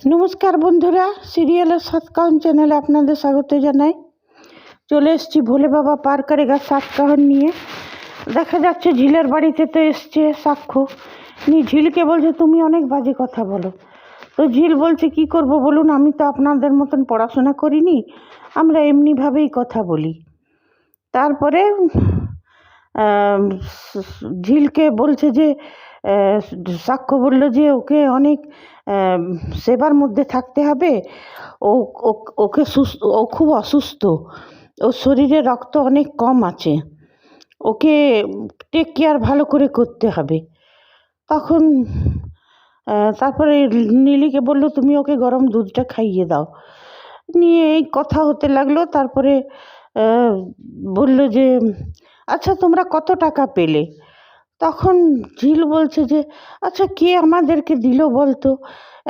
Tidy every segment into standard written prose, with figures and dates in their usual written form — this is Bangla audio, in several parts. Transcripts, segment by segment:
নমস্কার বন্ধুরা, সিরিয়ালের সাতকাহন চ্যানেলে আপনাদের স্বাগত জানাই। চলে এসেছি ভোলে বাবা পার করেগা সাতকাহন নিয়ে। দেখা যাচ্ছে ঝিলের বাড়িতে তো এসছে সাক্ষ্য নিয়ে। ঝিলকে বলছে তুমি অনেক বাজে কথা বলো। তো ঝিল বলছে কি করব বলুন, আমি তো আপনাদের মতন পড়াশোনা করিনি, আমরা এমনিভাবেই কথা বলি। তারপরে ঝিলকে বলছে যে সাক্ষ্য বলল যে ওকে অনেক সেবার মধ্যে থাকতে হবে, ও ওকে সুস্থ, ও খুব অসুস্থ, ওর শরীরে রক্ত অনেক কম আছে, ওকে টেক কেয়ার ভালো করে করতে হবে। তখন তারপরে নীলিকে বলল তুমি ওকে গরম দুধটা খাইয়ে দাও। নিয়ে এই কথা হতে লাগলো। তারপরে বলল যে আচ্ছা তোমরা কত টাকা পেলে? তখন ঝিল বলছে যে আচ্ছা কে আমাদেরকে দিল বলতো,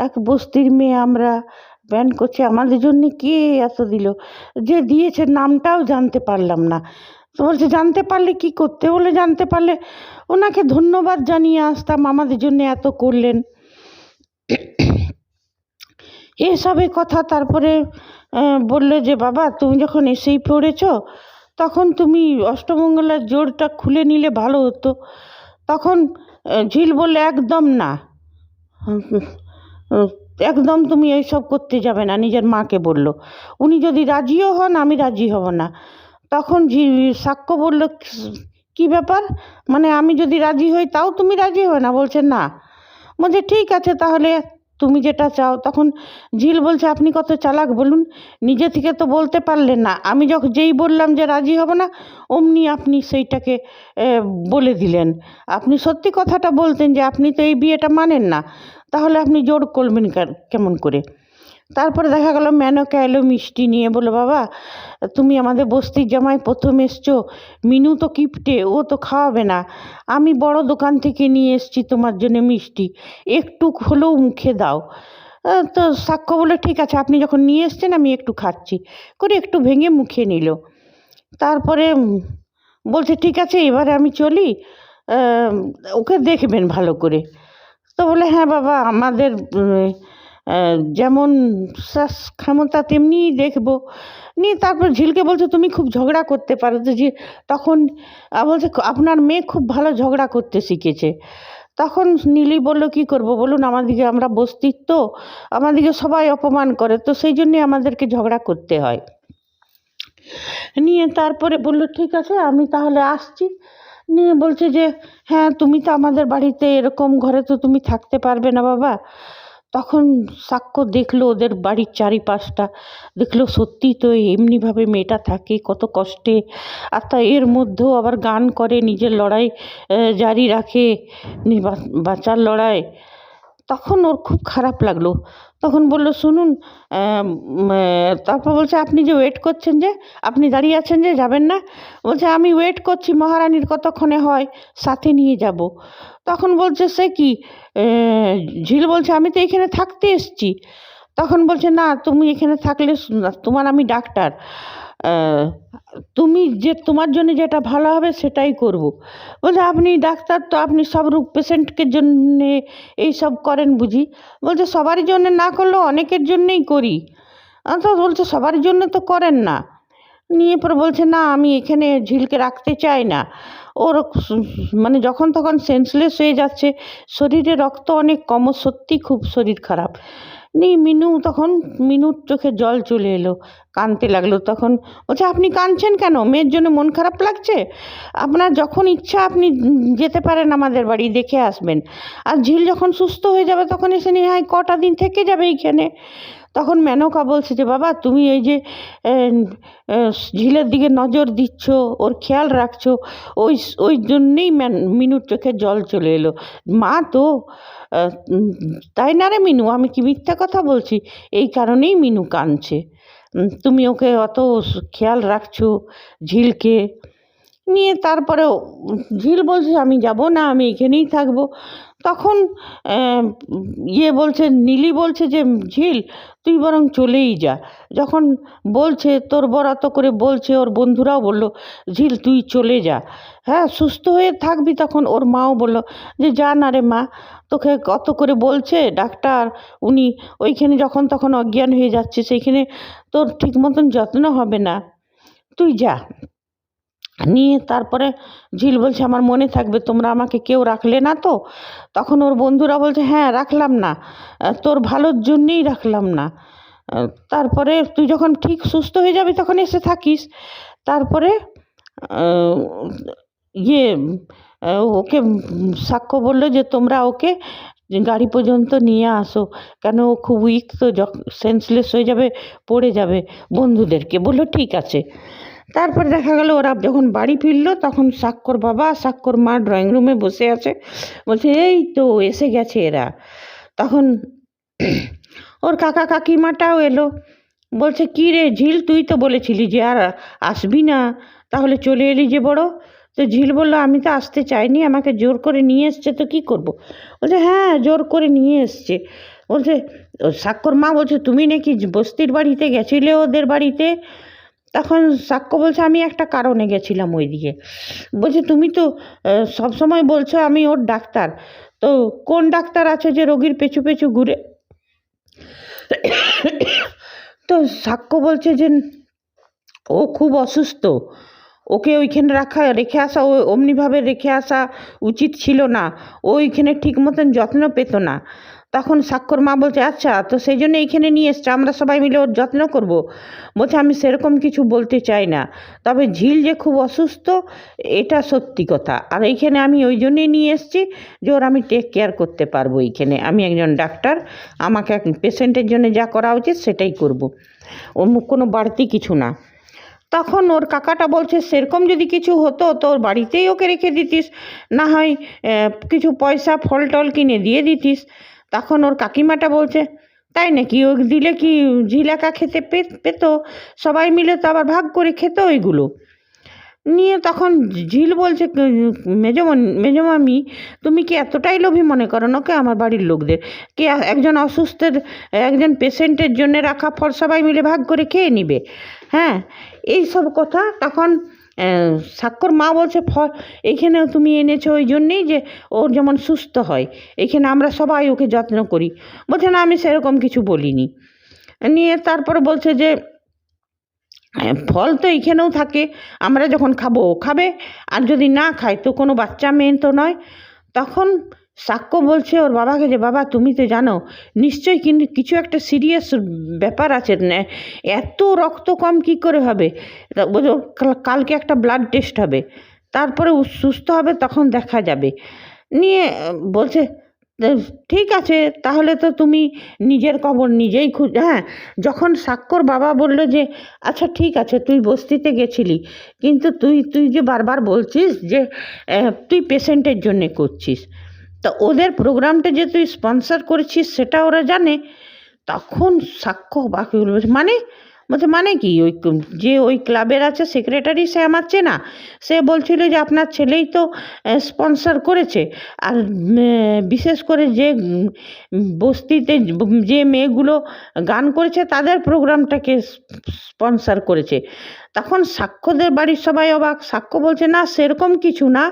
এক বস্তির মেয়ে আমরা, ব্যান করছে, আমাদের জন্য কে এত দিল? যে দিয়েছে নামটাও জানতে পারলাম না। তো বলছে জানতে পারলে কি করতে? বলে জানতে পারলে ওনাকে ধন্যবাদ জানিয়ে আসতাম, আমাদের জন্য এত করলেন, এসবের কথা। তারপরে বলল যে বাবা তুমি যখন এসেই পড়েছ তখন তুমি অষ্টমঙ্গলার জোড়টা খুলে নিলে ভালো হতো। তখন ঝিল বললে একদম না, একদম তুমি এইসব করতে যাবে না। নিজের মাকে বলল, উনি যদি রাজিও হন আমি রাজি হব না। তখন সাক্ষ্য বলল কি ব্যাপার, মানে আমি যদি রাজি হই তাও তুমি রাজি হবে না? বলছে না। বলছে ঠিক আছে তাহলে তুমি যেটা চাও। তখন ঝিল বলছে আপনি কত চালাক বলুন, নিজে থেকে তো বলতে পারলেন না, আমি যখন যেই বললাম যে রাজি হব না অমনি আপনি সেইটাকে বলে দিলেন। আপনি সত্যি কথাটা বলতেন যে আপনি তো এই বিয়েটা মানেন না, তাহলে আপনি জোর করবেন কেমন করে? তারপরে দেখা গেল মেনকা এলো মিষ্টি নিয়ে, বললো বাবা তুমি আমাদের বস্তির জামাই প্রথম এসছো, মিনু তো কিপটে, ও তো খাওয়াবে না, আমি বড় দোকান থেকে নিয়ে এসছি তোমার জন্য মিষ্টি, একটু হলেও মুখে দাও। তো সাক্ষ্য বলে ঠিক আছে আপনি যখন নিয়ে এসছেন আমি একটু খাচ্ছি, করে একটু ভেঙে মুখে নিল। তারপরে বলছে ঠিক আছে এবারে আমি চলি, ওকে দেখবেন ভালো করে। তো বলে হ্যাঁ বাবা, আমাদের যেমন ক্ষমতা তেমনিই দেখবো। নিয়ে তারপর ঝিলকে বলছে তুমি খুব ঝগড়া করতে পারো তো। যে তখন বলছে আপনার মেয়ে খুব ভালো ঝগড়া করতে শিখেছে। তখন নীলি বলল কি করব বলুন, আমাদিকে, আমরা বস্তির তো, আমাদিকে সবাই অপমান করে, তো সেই জন্যে আমাদেরকে ঝগড়া করতে হয়। নিয়ে তারপরে বলল ঠিক আছে আমি তাহলে আসছি। নিয়ে বলছে যে হ্যাঁ তুমি তো আমাদের বাড়িতে, এরকম ঘরে তো তুমি থাকতে পারবে না বাবা। তখন সাক্ষ্য দেখলো ওদের বাড়ির চারিপাশটা, দেখলো সত্যি তো এমনিভাবে মেয়েটা থাকে কত কষ্টে, আর তা এর মধ্যেও আবার গান করে, নিজের লড়াই জারি রাখে, বাঁচার লড়াই। তখন ওর খুব খারাপ লাগলো। তখন বলল শুনুন, তারপর বলছে আপনি যে ওয়েট করছেন, যে আপনি দাঁড়িয়ে আছেন যে যাবেন না? বলছে আমি ওয়েট করছি, মহারানীর কতক্ষণে হয়, সাথে নিয়ে যাব। তখন বলছে সে কি? ঝিল বলছে আমি তো এখানে থাকতে এসেছি। তখন বলছে না তুমি এখানে থাকলে, তোমার আমি ডাক্তার, তুমি যে তোমার জন্য যেটা ভালো হবে সেটাই করব। বলছে আপনি ডাক্তার তো আপনি সব রোগ পেশেন্টকে জন্যে এইসব করেন বুঝি? বলছে সবারই জন্য না করলেও অনেকের জন্যেই করি। তো বলছে সবার জন্য তো করেন না। নিয়ে পরে বলছে না আমি এখানে ঝিলকে রাখতে চাই না, ওর মানে যখন তখন সেন্সলেস হয়ে যাচ্ছে, শরীরে রক্ত অনেক কম, সত্যি খুব শরীর খারাপ। নিয়ে মিনুর চোখে জল চলে এলো, কাঁদতে লাগলো। তখন বলছে আপনি কাঁদছেন কেন? মেয়ের জন্য মন খারাপ লাগছে? আপনার যখন ইচ্ছা আপনি যেতে পারেন আমাদের বাড়ি, দেখে আসবেন, আর ঝিল যখন সুস্থ হয়ে যাবে তখন এসে নিয়ে হয় কটা দিন থেকে যাবে এইখানে। তখন মেনকা বলছে যে বাবা তুমি এই যে ঝিলের দিকে নজর দিচ্ছ, ওর খেয়াল রাখছো, ওই ওই জন্যেই মিনুর চোখে জল চলে এলো। মা তো তাই না রে মিনু, আমি কি মিথ্যা কথা বলছি? এই কারণেই মিনু কাঁদছে, তুমি ওকে অত খেয়াল রাখছো ঝিলকে নিয়ে। তারপরেও ঝিল বলছে আমি যাব না, আমি এখানেই থাকবো। তখন বলছে, নীলি বলছে যে ঝিল তুই বরং চলেই যা। যখন বলছে তোর বরাত করে বলছে, ওর বন্ধুরাও বলল ঝিল তুই চলে যা, হ্যাঁ সুস্থ হয়ে থাকবি। তখন ওর মাও বলল যে যা না রে মা, তোকে কত করে বলছে ডাক্তার, উনি ওইখানে যখন তখন অজ্ঞান হয়ে যাচ্ছে, সেইখানে তোর ঠিক মতন যত্ন হবে না, তুই যা। নিয়ে তারপরে ঝিল বলছে আমার মনে থাকবে, তোমরা আমাকে কেউ রাখলে না তো। তখন ওর বন্ধুরা বলছে হ্যাঁ রাখলাম না, তোর ভালোর জন্যেই রাখলাম না, তারপরে তুই যখন ঠিক সুস্থ হয়ে যাবি তখন এসে থাকিস। তারপরে আহ, ইয়ে ওকে সাক্ষ্য বললো যে তোমরা ওকে গাড়ি পর্যন্ত নিয়ে আসো, কেন ও খুব উইক, তো সেন্সলেস হয়ে যাবে, পড়ে যাবে। বন্ধুদেরকে বললো ঠিক আছে। তারপরে দেখা গেল ওরা যখন বাড়ি ফিরলো তখন সাক্ষ্যর বাবা সাক্ষ্যর মা ড্রয়িং রুমে বসে আছে, বলছে এই তো এসে গেছে এরা। তখন ওর কাকা কাকিমাটাও এলো, বলছে কী রে ঝিল, তুই তো বলেছিলি যে আর আসবি না, তাহলে চলে এলি যে বড়। তো ঝিল বললো আমি তো আসতে চাইনি, আমাকে জোর করে নিয়ে এসছে, তো কী করব। বলছে হ্যাঁ জোর করে নিয়ে এসছে। বলছে সাক্ষ্যর মা বলছে তুমি নাকি বস্তির বাড়িতে গেছিলে ওদের বাড়িতে। তখন সাক্ষ্য বলছে আমি একটা কারণে গেছিলাম ওই দিকে। বলছে তুমি তো সবসময় বলছো আমি ওর ডাক্তার, তো কোন ডাক্তার আছে যে রোগীর পেছু পেছু ঘুরে। তো সাক্ষ্য বলছে যে ও খুব অসুস্থ, ওকে ওইখানে রেখে আসা, ও অমনিভাবে রেখে আসা উচিত ছিল না, ও ওইখানে ঠিক মতন যত্ন পেত না। তখন সাক্ষ্যর মা বলছে আচ্ছা তো সেই জন্য এইখানে নিয়ে এসছে, আমরা সবাই মিলে ওর যত্ন করব। বলছে আমি সেরকম কিছু বলতে চাই না, তবে ঝিল যে খুব অসুস্থ এটা সত্যি কথা, আর এইখানে আমি ওই জন্যই নিয়ে এসেছি যে ওর আমি টেক কেয়ার করতে পারবো। এইখানে আমি একজন ডাক্তার, আমাকে পেশেন্টের জন্য যা করা উচিত সেটাই করব, ওর কোনো বাড়তি কিছু না। তখন ওর কাকাটা বলছে সেরকম যদি কিছু হতো তো ওর বাড়িতেই ওকে রেখে দিতিস, না হয় কিছু পয়সা ফল টল কিনে দিয়ে দিতিস। তখন ওর কাকিমাটা বলছে তাই নাকি, ও দিলে কি ঝিল একা খেতে পেত, সবাই মিলে তো আবার ভাগ করে খেত ওইগুলো। নিয়ে তখন ঝিল বলছে মেজমামি তুমি কি এতটাই লোভী মনে করো ওকে, আমার বাড়ির লোকদের কি একজন অসুস্থের একজন পেশেন্টের জন্য রাখা ফল সবাই মিলে ভাগ করে খেয়ে নিবে? হ্যাঁ এই সব কথা। তখন সাক্ষ্যর মা বলছে এইখানে তুমি এনেছো ওই জন্যেই যে ওর যেমন সুস্থ হয়, এইখানে আমরা সবাই ওকে যত্ন করি। বলছে না আমি সেরকম কিছু বলিনি। নিয়ে তারপরে বলছে যে ফল তো এইখানেও থাকে, আমরা যখন খাবো ও খাবে, আর যদি না খায় তো কোনো বাচ্চা মেয়ে তো নয়। তখন সাক্ষ্য বলছে ওর বাবাকে যে বাবা তুমি তো জানো নিশ্চয়ই কিন্তু কিছু একটা সিরিয়াস ব্যাপার আছে, এত রক্ত কম কী করে হবে, বলছো কালকে একটা ব্লাড টেস্ট হবে, তারপরে সুস্থ হবে তখন দেখা যাবে। নিয়ে বলছে ঠিক আছে তাহলে তো তুমি নিজের কবর নিজেই হ্যাঁ। যখন সাক্ষ্যর বাবা বলল যে আচ্ছা ঠিক আছে তুই বস্তিতে গেছিলি, কিন্তু তুই যে বারবার বলছিস যে তুই পেশেন্টের জন্যে করছিস, তা ওদের প্রোগ্রামটা যে তুই স্পন্সর করেছিস সেটা ওরা জানে। তখন সাক্ষ্য বাকি বলছে বলছে মানে কি, ওই ক্লাবের আছে সেক্রেটারি সে আমার চেনা, সে বলছিল যে আপনার ছেলেই তো স্পন্সর করেছে, আর বিশেষ করে যে বস্তিতে যে মেয়েগুলো গান করেছে তাদের প্রোগ্রামটাকে স্পন্সর করেছে। তখন সাক্ষ্যদের বাড়ির সবাই অবাক। সাক্ষ্য বলছে না সেরকম কিছু না,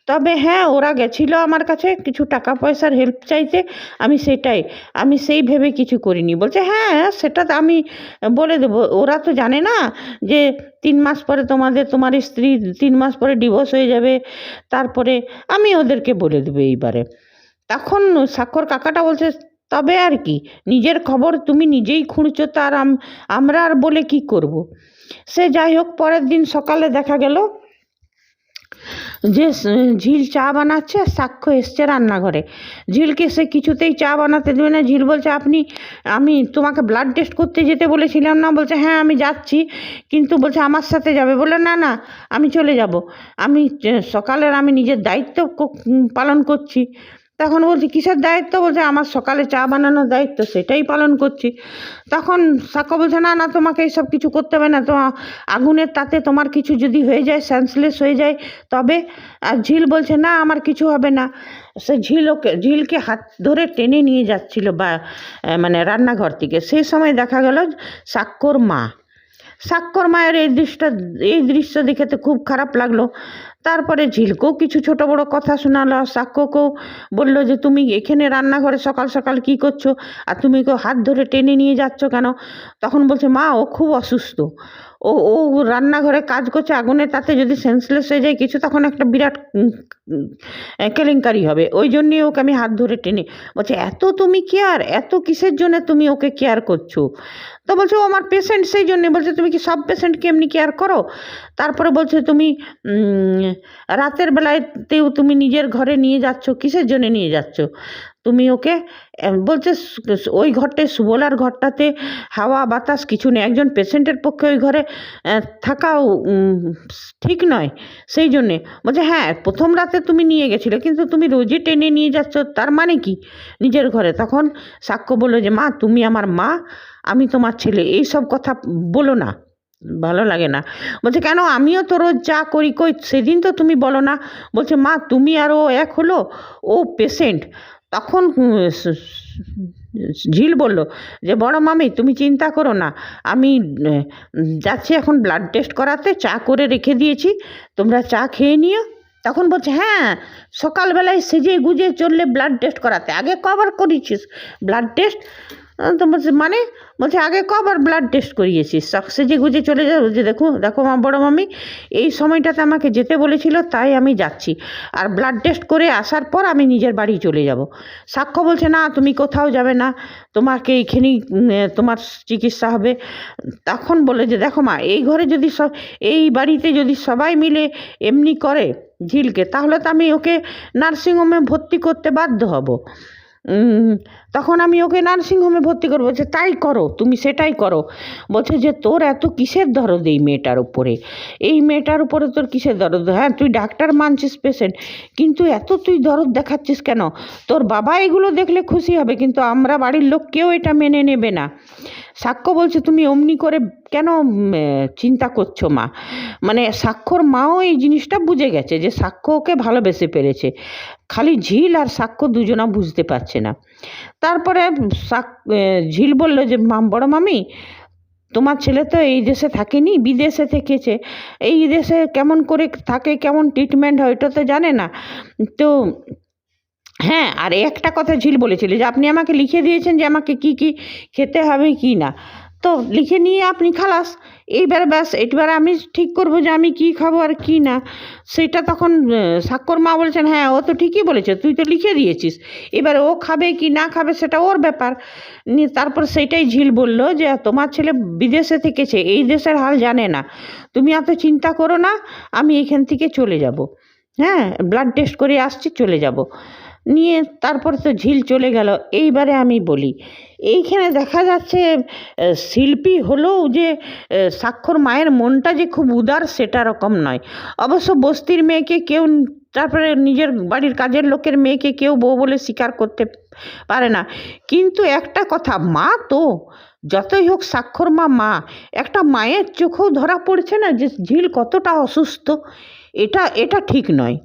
তবে হ্যাঁ ওরা গেছিল আমার কাছে কিছু টাকা পয়সার হেল্প চাইতে, আমি সেই ভেবে কিছু করিনি। বলছে হ্যাঁ সেটা তো আমি বলে দেবো, ওরা তো জানে না যে 3 মাস পরে তোমার স্ত্রী 3 মাস পরে ডিভোর্স হয়ে যাবে, তারপরে আমি ওদেরকে বলে দেবো এইবারে। তখন সাক্ষর কাকাটা বলছে তবে আর কি, নিজের খবর তুমি নিজেই খুঁড়ছো, তো আর আমরা আর বলে কি করব। সে যাই হোক, পরের দিন সকালে দেখা গেল যে ঝিল চা বানাচ্ছে, সাক্ষ্য এসছে রান্নাঘরে। ঝিলকে সে কিছুতেই চা বানাতে দেবে না। ঝিল বলছে আমি তোমাকে ব্লাড টেস্ট করতে যেতে বলেছিলাম না? বলছে হ্যাঁ আমি যাচ্ছি, কিন্তু বলছে আমার সাথে যাবে। বলে না না আমি চলে যাব, আমি সকালের আমি নিজের দায়িত্ব পালন করছি। তখন বলছি কিসের দায়িত্ব? বলছে আমার সকালে চা বানানোর দায়িত্ব, সেটাই পালন করছি। তখন সাক্ষ্য বলছে না না, তোমাকে এইসব কিছু করতে হবে না, তো আগুনের তাতে তোমার কিছু যদি হয়ে যায়, সেন্সলেস হয়ে যায় তবে। আর ঝিল বলছে না আমার কিছু হবে না। সে ঝিলকে হাত ধরে টেনে নিয়ে যাচ্ছিল মানে রান্নাঘর থেকে। সেই সময় দেখা গেল সাক্ষ্যর মায়ের এই দৃশ্য দেখে তো খুব খারাপ লাগলো। তারপরে ঝিলকেও কিছু ছোট বড় কথা শোনালো, সাক্ষ্যকেও বললো যে তুমি এখানে রান্নাঘরে সকাল সকাল কি করছো, আর তুমি কেউ হাত ধরে টেনে নিয়ে যাচ্ছ কেন? তখন বলছে মা ও খুব অসুস্থ, ও ও রান্নাঘরে কাজ করছে, আগুনে তাতে যদি সেন্সলেস হয়ে যায় কিছু, তখন একটা বিরাট কেলেঙ্কারি হবে, ওই জন্যই ওকে আমি হাত ধরে টেনে। বলছে এত তুমি কেয়ার, এত কিসের জন্য তুমি ওকে কেয়ার করছো? তো বলছে ও আমার পেশেন্ট, সেই জন্যে। বলছে তুমি কি সব পেশেন্টকে এমনি কেয়ার করো? তারপরে বলছে তুমি রাতের বেলাতেও তুমি নিজের ঘরে নিয়ে যাচ্ছ, কিসের জন্য নিয়ে যাচ্ছ? তুমি ওকে বলছে ওই সুবলার ঘরটাতে হাওয়া বাতাস কিছু নেই, একজন পেশেন্টের পক্ষে ওই ঘরে থাকাও ঠিক নয়, সেই জন্যে। বলছে হ্যাঁ প্রথম রাতে তুমি নিয়ে গেছিলে, কিন্তু তুমি রোজই টেনে নিয়ে যাচ্ছ, তার মানে কি নিজের ঘরে? তখন সাক্ষ্য বললো যে মা তুমি আমার মা, আমি তোমার ছেলে, এই সব কথা বলো না, ভালো লাগে না। বলছে কেন, আমিও তো রোজ যা করি কই, সেদিন তো তুমি বলো না। বলছে মা তুমি আর ও এক হলো, ও পেশেন্ট। তখন ঝিল বলল যে বড় মামি তুমি চিন্তা করো না, আমি যাচ্ছি এখন ব্লাড টেস্ট করাতে, চা করে রেখে দিয়েছি, তোমরা চা খেয়ে নিও। তখন বলছে হ্যাঁ সকালবেলায় সেজে গুজে চললে ব্লাড টেস্ট করাতে, আগে কবার করিয়েছিস ব্লাড টেস্ট? তো বলছে মানে? বলছে আগে কবার ব্লাড টেস্ট করিয়েছিস, সেজে গুজে চলে যাও। যে দেখো দেখো মা, বড় মামি এই সময়টাতে আমাকে যেতে বলেছিল, তাই আমি যাচ্ছি, আর ব্লাড টেস্ট করে আসার পর আমি নিজের বাড়ি চলে যাব। সাক্ষ্য বলছে না তুমি কোথাও যাবে না, তোমাকে এইখানেই তোমার চিকিৎসা হবে। তখন বলে যে দেখো মা, এই ঘরে যদি এই বাড়িতে যদি সবাই মিলে এমনি করে ঝিলকে, তাহলে তো আমি ওকে নার্সিংহোমে ভর্তি করতে বাধ্য হব। তখন আমি ওকে নার্সিংহোমে ভর্তি করবো। বলছে তাই করো, তুমি সেটাই করো। বলছে যে তোর এত কিসের দরদ এই মেয়েটার উপরে, এই মেয়েটার উপরে তোর কিসের দরদ? হ্যাঁ তুই ডাক্তার মানছিস পেশেন্ট, কিন্তু এত তুই দরদ দেখাচ্ছিস কেন? তোর বাবা এগুলো দেখলে খুশি হবে, কিন্তু আমরা বাড়ির লোক কেউ এটা মেনে নেবে না। সাক্ষ্য বলছে তুমি অমনি করে কেন চিন্তা করছো মা? মানে সাক্ষ্যর মাও এই জিনিসটা বুঝে গেছে যে সাক্ষ্য ওকে ভালোবেসে পেরেছে, খালি ঝিল আর সাক্ষ্য দুজনা বুঝতে পারছে না। তারপরে ঝিল বলল যে বড় মামি তোমার ছেলে তো এই দেশে থাকেনি, বিদেশে থেকেছে, এই দেশে কেমন করে থাকে, কেমন ট্রিটমেন্ট হয় এটা তো জানে না। তো হ্যাঁ, আর একটা কথা ঝিল বলেছিল যে আপনি আমাকে লিখে দিয়েছেন যে আমাকে কি কি খেতে হবে কি না, তো লিখে নিয়ে আপনি খালাস, এইবারে ব্যাস এবারে আমি ঠিক করবো যে আমি কি খাবো আর কি না। সেটা তখন সাক্ষ্যর মা বলেছেন হ্যাঁ ও তো ঠিকই বলেছে, তুই তো লিখে দিয়েছিস, এবারে ও খাবে কি না খাবে সেটা ওর ব্যাপার। তারপর সেইটাই ঝিল বলল যে তোমার ছেলে বিদেশে থেকেছে, এই দেশের হাল জানে না, তুমি এত চিন্তা করো না, আমি এখান থেকে চলে যাব, হ্যাঁ ব্লাড টেস্ট করে আসছি, চলে যাব। নিয়ে তারপর তো ঝিল চলে গেল। এইবারে আমি বলি, এইখানে দেখা যাচ্ছে শিল্পী হলেও যে সাক্ষর মায়ের মনটা যে খুব উদার সেটা রকম নয়। অবশ্য বস্তির মেয়েকে কেউ, তারপরে নিজের বাড়ির কাজের লোকের মেয়েকে কেউ বউ বলে স্বীকার করতে পারে না, কিন্তু একটা কথা, মা তো যতই হোক সাক্ষর মা, একটা মায়ের চোখেও ধরা পড়ছে না যে ঝিল কতটা অসুস্থ। এটা ঠিক নয়,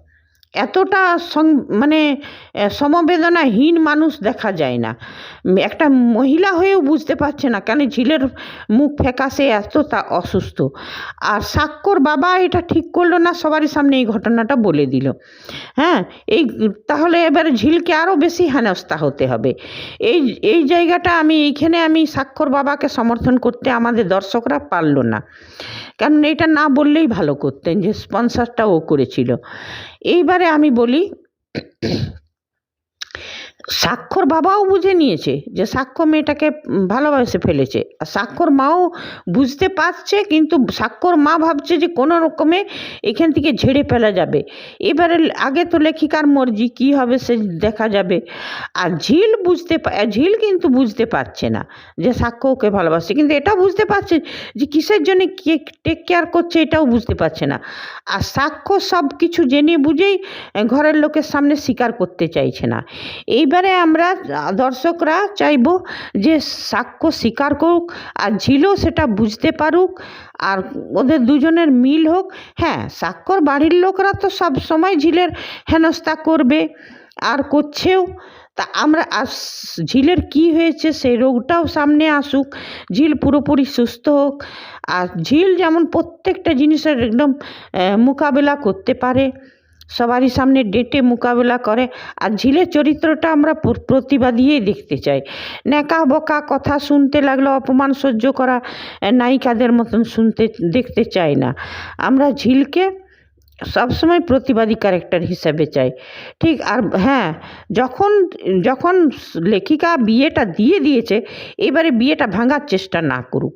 এতটা মানে সমবেদনাহীন মানুষ দেখা যায় না। একটা মহিলা হয়েও বুঝতে পারছে না কেন ঝিলের মুখ ফ্যাকাশে এতটা অসুস্থ। আর সাক্ষ্যর বাবা এটা ঠিক করলো না, সবারই সামনে এই ঘটনাটা বলে দিল। হ্যাঁ, তাহলে এবার ঝিলকে আরও বেশি হেনস্থা হতে হবে। এই জায়গাটা এইখানে আমি সাক্ষ্যর বাবাকে সমর্থন করতে আমাদের দর্শকরা পারল না, কারণ এটা না বললেই ভালো করতেন যে স্পন্সরটা ও করেছিল। এইবারে আমি বলি, সাক্ষর বাবাও বুঝে নিয়েছে যে সাক্ষ্য মেয়েটাকে ভালোবেসে ফেলেছে, আর সাক্ষর মাও বুঝতে পারছে, কিন্তু সাক্ষর মা ভাবছে যে কোনো রকমে এখান থেকে ঝেড়ে ফেলা যাবে। এবারে আগে তো লেখিকার মর্জি, কী হবে সে দেখা যাবে। আর ঝিল কিন্তু বুঝতে পারছে না যে সাক্ষ্য ওকে ভালোবাসে, কিন্তু এটা বুঝতে পারছে যে কিসের জন্য কে টেক কেয়ার করছে, এটাও বুঝতে পারছে না। আর সাক্ষ্য সব কিছু জেনে বুঝেই ঘরের লোকের সামনে স্বীকার করতে চাইছে না। এইবারে আমরা দর্শকরা চাইব যে সাক্ষ্য স্বীকার করুক, আর ঝিলও সেটা বুঝতে পারুক, আর ওদের দুজনের মিল হোক। হ্যাঁ, সাক্ষ্যর বাড়ির লোকরা তো সব সময় ঝিলের হেনস্থা করবে, আর করছেও। তা আমরা ঝিলের কি হয়েছে সেই রোগটাও সামনে আসুক, ঝিল পুরোপুরি সুস্থ হোক, আর ঝিল যেমন প্রত্যেকটা জিনিসের একদম মোকাবেলা করতে পারে, সবারই সামনে ডেটে মোকাবেলা করে। আর ঝিলের চরিত্রটা আমরা প্রতিবাদীই দেখতে চাই, ন্যাকা বকা কথা শুনতে লাগলো, অপমান সহ্য করা নায়িকাদের মতন দেখতে চাই না। আমরা ঝিলকে সবসময় প্রতিবাদী ক্যারেক্টার হিসেবে চাই, ঠিক। আর হ্যাঁ, যখন লেখিকা বিয়েটা দিয়ে দিয়েছে, এবারে বিয়েটা ভাঙার চেষ্টা না করুক।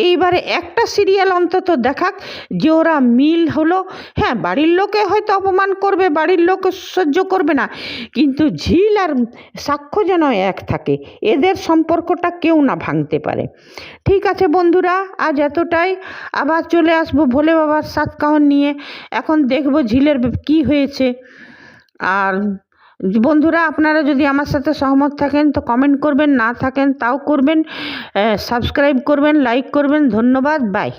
এইবারে একটা সিরিয়াল অন্তত দেখাক যে ওরা মিল হলো। হ্যাঁ, বাড়ির লোকে হয়তো অপমান করবে, বাড়ির লোক সহ্য করবে না, কিন্তু ঝিল আর সাক্ষ্য যেন এক থাকে, এদের সম্পর্কটা কেউ না ভাঙতে পারে। ঠিক আছে বন্ধুরা, আজ এতটাই। আবার চলে আসবো ভোলে বাবার সাতকাহন নিয়ে। এখন দেখব ঝিলের কি হয়েছে। আর বন্ধুরা, আপনারা যদি আমার সাথে সহমত থাকেন তো কমেন্ট করবেন, না থাকেন তাও করবেন, সাবস্ক্রাইব করবেন, লাইক করবেন। ধন্যবাদ, বাই।